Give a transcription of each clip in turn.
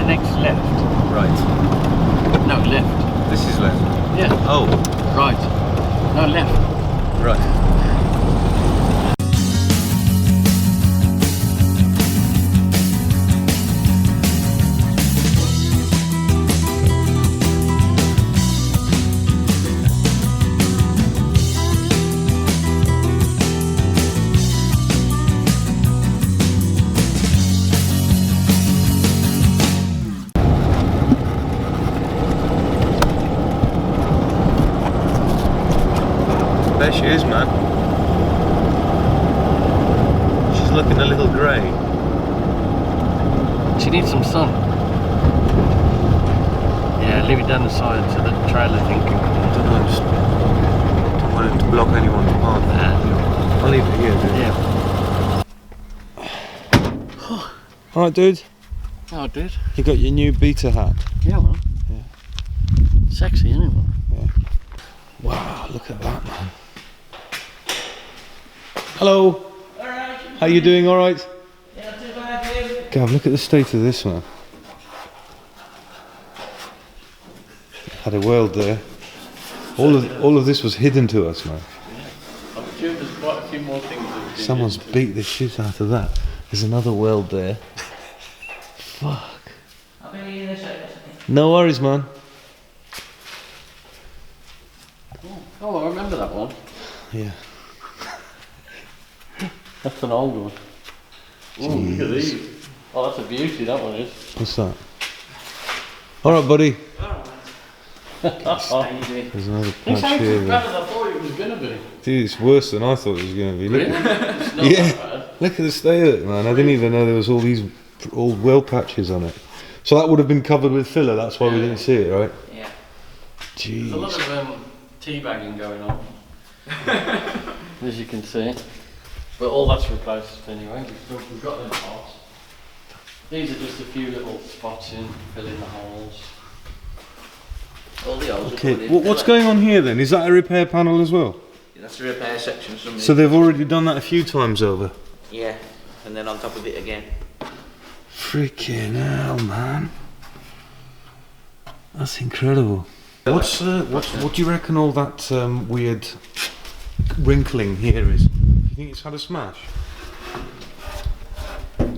the next left. Right. No, left. This is left. Yeah. Oh. Right. No, left. Right. There she is, man. She's looking a little grey. She needs some sun. Yeah, leave it down the side so the trailer thing can come. I don't know, I just don't want it to block anyone's path. Nah. I'll leave it here, dude. Yeah. Alright, dude. Oh, dude. You got your new beta hat. Yeah, man. Yeah. Sexy, isn't it, man? Yeah. Wow, look at that, man. Hello. Alright. How you doing? All right? Yeah, not too bad, dude. Gav, look at the state of this one. Had a world there. All of this was hidden to us, man. I'm sure there's quite a few more things that Someone's beat the shit out of that. There's another world there. Fuck. I'll be in a second. No worries, man. Oh, I remember that one. Yeah. That's an old one. Oh, look at these. Oh, that's a beauty, that one is. What's that? All right, buddy. Easy. There's another It's patch actually here. better than I thought it was going to be. Dude, it's worse than I thought it was going to be. Look, It's not yeah. that bad. Look at the state of it, man. I didn't even know there was all these old well patches on it. So that would have been covered with filler. That's why we didn't see it, right? Yeah. There's a lot Jeez. of teabagging going on, as you can see. But all that's replaced anyway. We've got them parts. These are just a few little spots in, fill in the holes. All the holes Okay. are put in. What's going on here then? Is that a repair panel as well? That's the repair section. So they've already done that a few times over. Yeah, and then on top of it again. Freaking hell, man. That's incredible. What do you reckon all that weird wrinkling here is? Do you think it's had a smash?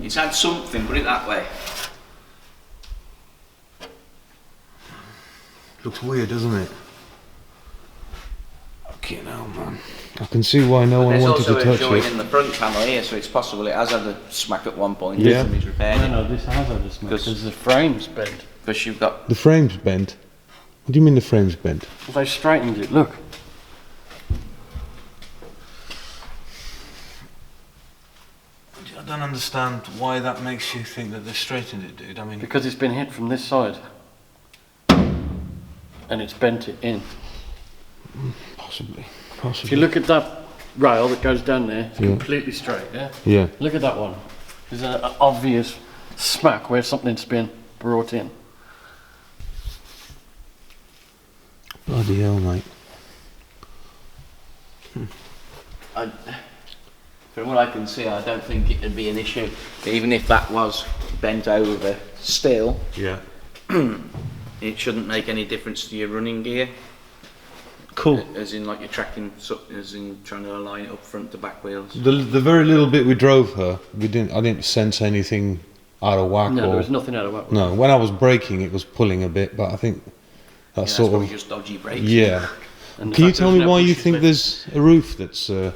It's had something, put it that way. Looks weird, doesn't it? Fucking hell, man. I can see why no one There's wanted also to a touch joint it. in the front panel here, so it's possible it has had a smack at one point. Yeah. And he's repaired it. No, this has had a smash Because- because the frame's bent. Because you've got. The frame's bent. What do you mean the frame's bent? Well, they straightened it, look. I don't understand why that makes you think that they straightened it, dude. I mean, Because it's been hit from this side. And it's bent it in. possibly. If you look at that rail that goes down there, it's Yeah. completely straight, yeah? Yeah. Look at that one. There's an obvious smack where something's been brought in. Bloody hell, mate. From what I can see, I don't think it would be an issue. Even if that was bent over still, Yeah. it shouldn't make any difference to your running gear. Cool. As in, like you're tracking, as in trying to align it up front to back wheels. The very little bit we drove her, I didn't sense anything out of whack. No, or, there was nothing out of whack. No, when I was braking, it was pulling a bit, but I think that's That's sort probably of just dodgy brakes. yeah. And the Can you fact tell there's me no why you bushes think left. there's a roof that's the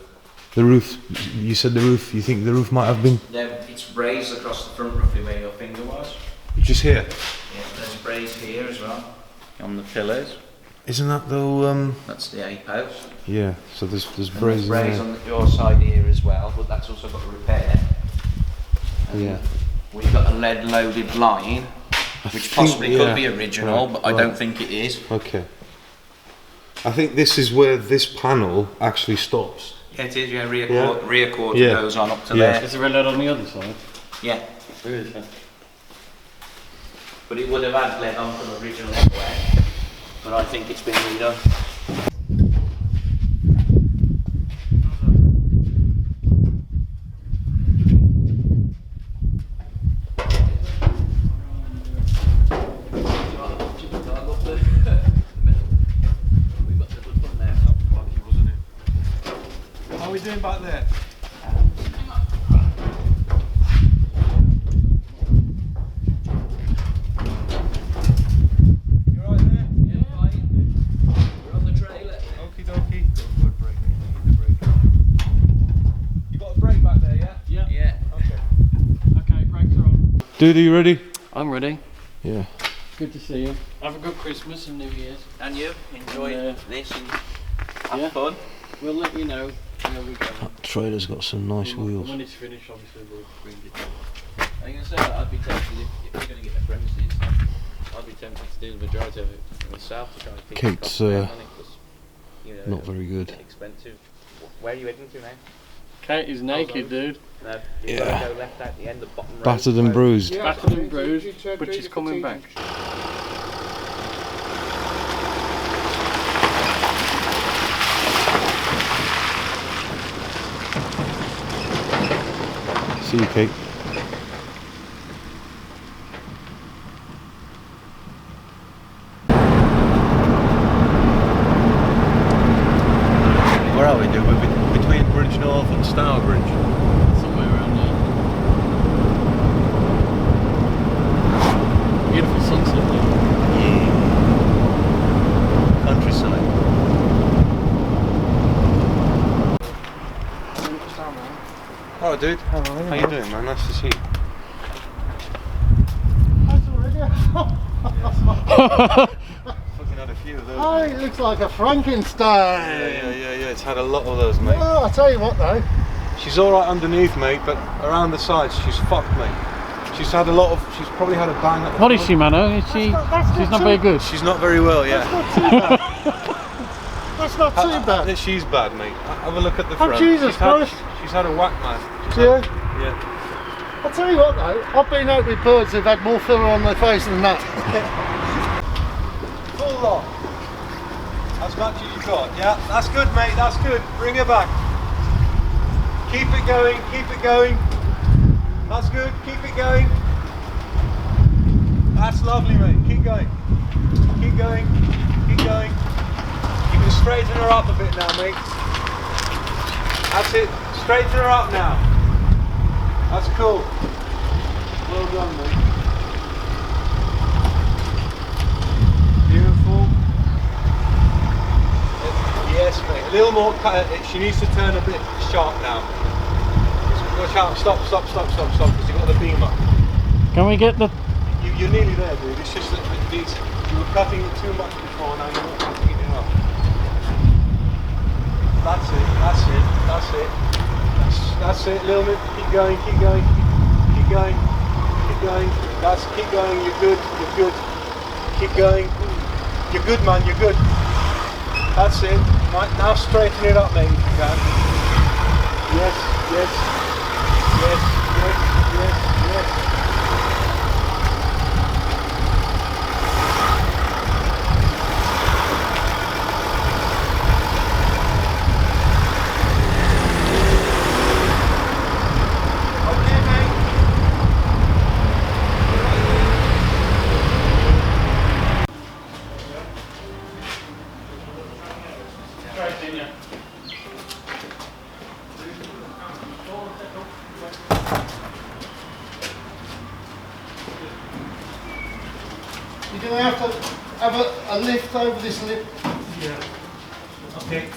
roof? You said the roof. You think the roof might have been It's raised across the front, roughly where your finger was. just here. Yeah, there's a braze here as well on the pillars. Isn't that though? That's the A post. Yeah. So there's And brazen there's braze there. on your side here as well, but that's also got a repair. And Yeah. we've got a lead loaded line, which think- possibly yeah. could be original, Right, but I right. don't think it is. Okay. I think this is where this panel actually stops. Yeah, it is. Yeah, rear Yeah. quarter Yeah. goes on up to Yeah. there. Is there a lead on the other side? Yeah, There is, yeah. but it would have had lead on from original anyway. But I think it's been redone. doing back there? You right there? Yeah, fine. We're on the trailer. Okie dokie. Good brake, mate. You need the brake. You got a brake back there, yeah? Yeah. Yeah. Okay. Okay, brakes are on. Dude, are you ready? I'm ready. Yeah. Good to see you. Have a good Christmas and New Year's. And you enjoy this and have Yeah. fun. We'll let you know where we go. That trailer's got some nice wheels. When it's finished, obviously we'll bring it down. I'm going to say that I'd be tempted if you're going to get the premises. I'd be tempted to do the majority of it myself to try and keep Kate's, the cost down on it, 'cause, you know, not very good. it's expensive. Where are you heading to now? Kate is naked, dude. No, you've Yeah. got to go left out the end of bottom road. Battered and bruised. Yeah. Battered and bruised, but she's coming back. See you, Kate. Where are we, dude? We're between Bridge North and Stourbridge. Somewhere around there. Beautiful sunset there. Yeah. Countryside. Alright, dude. How you doing, man? Nice to see you. Fucking had a few of those. Oh, it looks like a Frankenstein. Yeah. It's had a lot of those, mate. Oh, I tell you what though. She's alright underneath, mate, but around the sides, she's fucked, mate. She's had a lot of. She's probably had a bang at the What is front. she, Mano? Is she? She's not very good. She's not very well, yeah. That's not too bad. She's bad, mate. Have a look at the Oh, front. Jesus Christ. She's had a whack, man. Yeah. Yeah. I'll tell you what though, I've been out with birds who've had more filler on their face than that. Full lot. As much as you got, yeah? That's good, mate, that's good. Bring her back. Keep it going, keep it going. That's good, keep it going. That's lovely, mate. Keep going. Keep going, keep going. You can straighten her up a bit now, mate. That's it. Straighten her up now. That's cool. Well done, mate. Beautiful. Yes, mate. A little more. She needs to turn a bit sharp now. Watch out. Stop, because you've got the beam up. Can we get the? You're nearly there, dude. It's just that these, you were cutting it too much before, now you're not cutting it enough. That's it, that's it, that's it. That's it, a little bit. Keep going, keep going, keep going, keep going. Keep going, you're good, you're good. Keep going. You're good, man, you're good. That's it. Right, now straighten it up, mate, if you can. Yes, yes, yes, yes, yes, yes. You're going to have to have a lift over this lip. Yeah. Okay.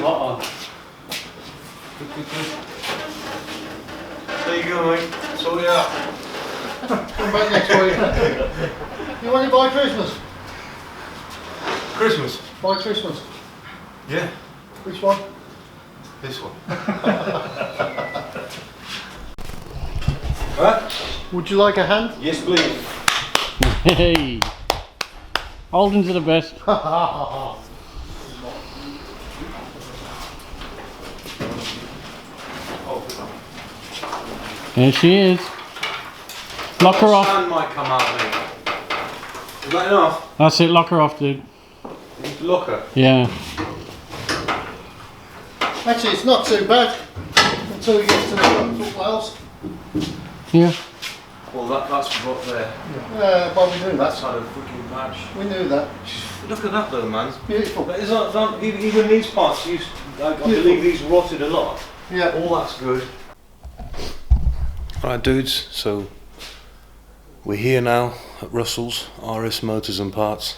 What on? There you go, mate. Sort it out. Come back next week. You want it by Christmas? Christmas. By Christmas. Yeah. Which one? This one. Right? Would you like a hand? Yes, please. Hey. Holden's are the best. Here she is. Lock her off. Sand might come out, mate. Is that enough? That's it, lock her off, dude. Locker. Yeah. Actually, it's not too bad until you get to the footwells. Yeah. Well, that's what there. Well, we knew That's that. had a freaking patch. We knew that. Look at that though, man. Beautiful. But it's not, even these parts, I believe these rotted a lot. Yeah. All that's good. Alright dudes, so we're here now at Russell's, RS Motors and Parts.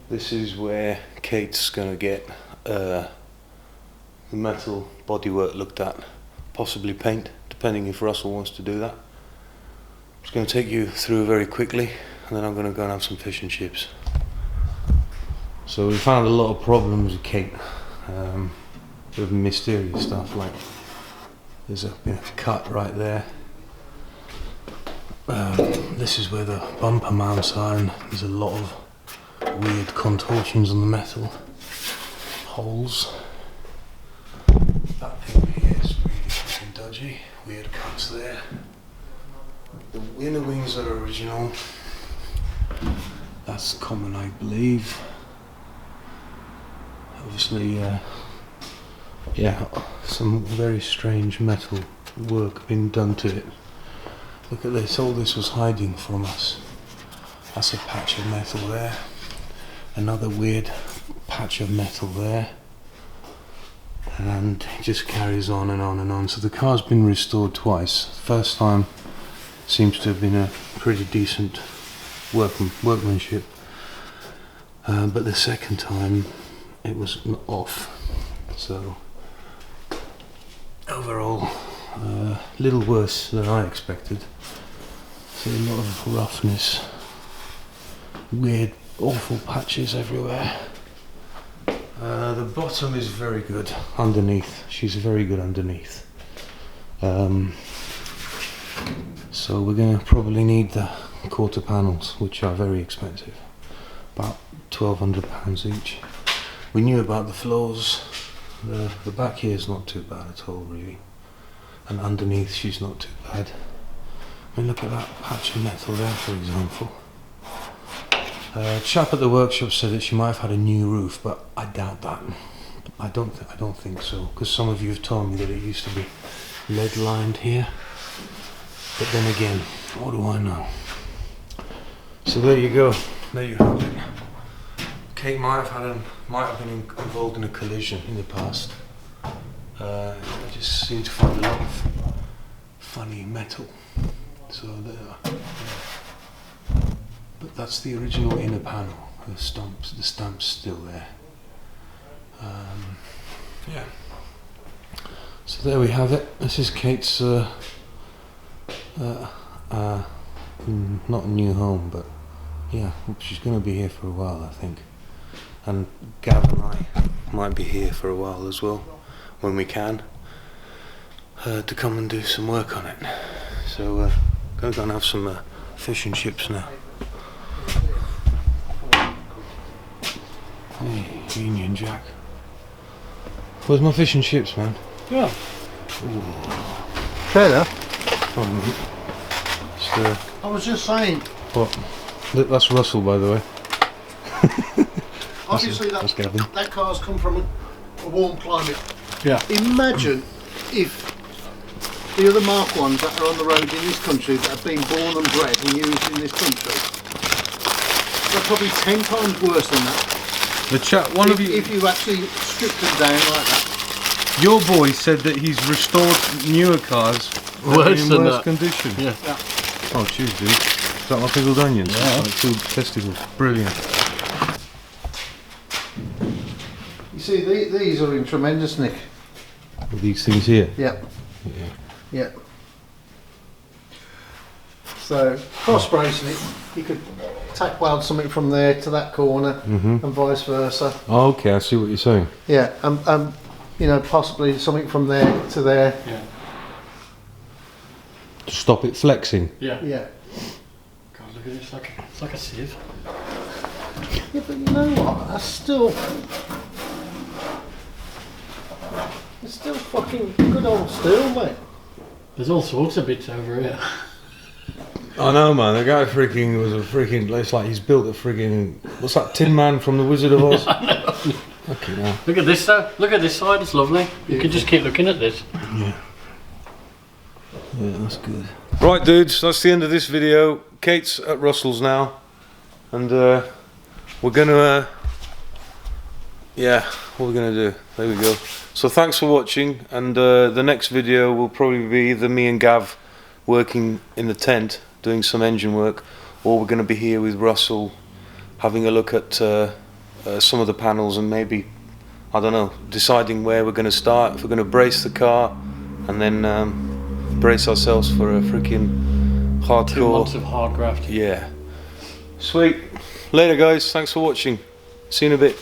This is where Kate's going to get the metal bodywork looked at, possibly paint, depending if Russell wants to do that. I'm just going to take you through very quickly, and then I'm going to go and have some fish and chips. So we found a lot of problems with Kate, with mysterious stuff, like there's a cut right there. This is where the bumper mounts are, and there's a lot of weird contortions on the metal. Holes. That thing here is really fucking dodgy. Weird cuts there. The inner wings are original. That's common, I believe. Obviously, yeah, some very strange metal work been done to it. Look at this, all this was hiding from us. That's a patch of metal there. Another weird patch of metal there. And it just carries on and on and on. So the car's been restored twice. First time seems to have been a pretty decent workmanship. But the second time it was off. So overall, a little worse than I expected. See a lot of roughness, weird, awful patches everywhere. The bottom is very good underneath. She's very good underneath. So we're going to probably need the quarter panels, which are very expensive, about £1,200 each. We knew about the floors. The back here is not too bad at all, really, and underneath she's not too bad. I mean, look at that patch of metal there, for example. A chap at the workshop said that she might have had a new roof, but I doubt that. I don't think so, because some of you have told me that it used to be lead lined here. But then again, what do I know? So there you go. There you have it. Kate might have been involved in a collision in the past. I just seem to find a lot of funny metal. So there. Yeah. But that's the original inner panel. The stamp's still there. Yeah. So there we have it. This is Kate's not a new home, but yeah, she's going to be here for a while, I think. And Gav and I might be here for a while as well, when we can, to come and do some work on it. So going to go and have some fish and chips now. Hey, Union Jack. Where's my fish and chips, man? Yeah. Trailer? Just, I was just saying, what? That's Russell, by the way. obviously that's Gavin. that car's come from a warm climate. Yeah. Imagine if the other Mark 1s that are on the road in this country that have been born and bred and used in this country, they're probably 10 times worse than that. The chat, If you actually stripped them down like that. your boy said that he's restored newer cars Worse in than worse that. condition. Yeah. Oh, cheers, dude. Is that my pickled onions? Yeah. Like food festival. Brilliant. You see, these are in tremendous nick. These things here. Yeah. Yeah. Yeah. So, cross bracing it, you could tack weld something from there to that corner and vice versa. Oh, okay, I see what you're saying. Yeah, you know, possibly something from there to there. Yeah. To stop it flexing. Yeah. Yeah. God, look at this, it's like a sieve. Yeah, but you know what? That's still. It's still fucking good old steel, mate. There's all sorts of bits over here. I know, man. The guy freaking was a freaking. It's like he's built a freaking. What's that Tin Man from the Wizard of Oz? Okay, now. Look at this though. Look at this side. It's lovely. You can just keep looking at this. Yeah. Yeah, that's good. Right, dudes. That's the end of this video. Kate's at Russell's now, and we're gonna. Yeah, what we're gonna do? There we go. So thanks for watching, and the next video will probably be either me and Gav working in the tent doing some engine work, or we're going to be here with Russell having a look at some of the panels and maybe, I don't know, deciding where we're going to start, if we're going to brace the car and then brace ourselves for a freaking hardcore 2 months of hard graft. Yeah. Sweet. Later guys, thanks for watching. See you in a bit.